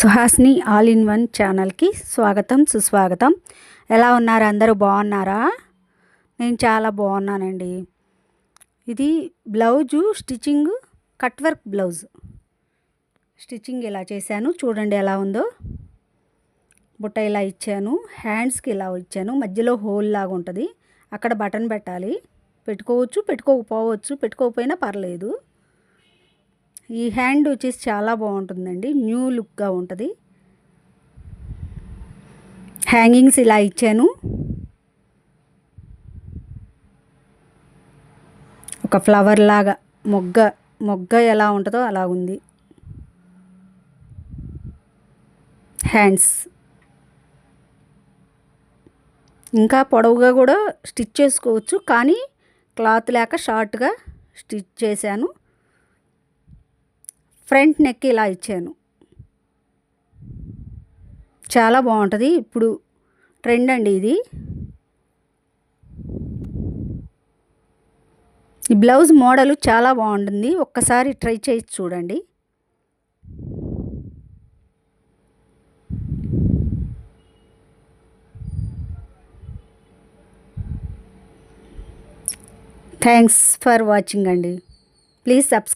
Suhasini all in one ఛానల్కి స్వాగతం సుస్వాగతం. ఎలా ఉన్నారు? అందరూ బాగున్నారా? నేను చాలా బాగున్నానండి. ఇది blouse stitching, cut work blouse stitching ఇలా చేశాను. చూడండి ఎలా ఉందో. బుట్ట ఇలా ఇచ్చాను, హ్యాండ్స్కి ఇలా ఇచ్చాను. మధ్యలో హోల్ లాగా ఉంటుంది, అక్కడ బటన్ పెట్టాలి. పెట్టుకోవచ్చు, పెట్టుకోకపోవచ్చు, పెట్టుకోకపోయినా పర్లేదు. ఈ హ్యాండ్ వచ్చేసి చాలా బాగుంటుందండి, న్యూ లుక్గా ఉంటుంది. హ్యాంగింగ్స్ ఇలా ఇచ్చాను. ఒక ఫ్లవర్ లాగా మొగ్గ ఎలా ఉంటుందో అలా ఉంది. హ్యాండ్స్ ఇంకా పొడవుగా కూడా స్టిచ్ చేసుకోవచ్చు, కానీ క్లాత్ లేక షార్ట్గా స్టిచ్ చేశాను. ఫ్రంట్ నెక్ ఇలా ఇచ్చాను. చాలా బాగుంటుంది, ఇప్పుడు ట్రెండ్ అండి ఇది. ఈ బ్లౌజ్ మోడల్ చాలా బాగుంటుంది, ఒక్కసారి ట్రై చేసి చూడండి. థ్యాంక్స్ ఫర్ వాచింగ్ అండి. Please subscribe.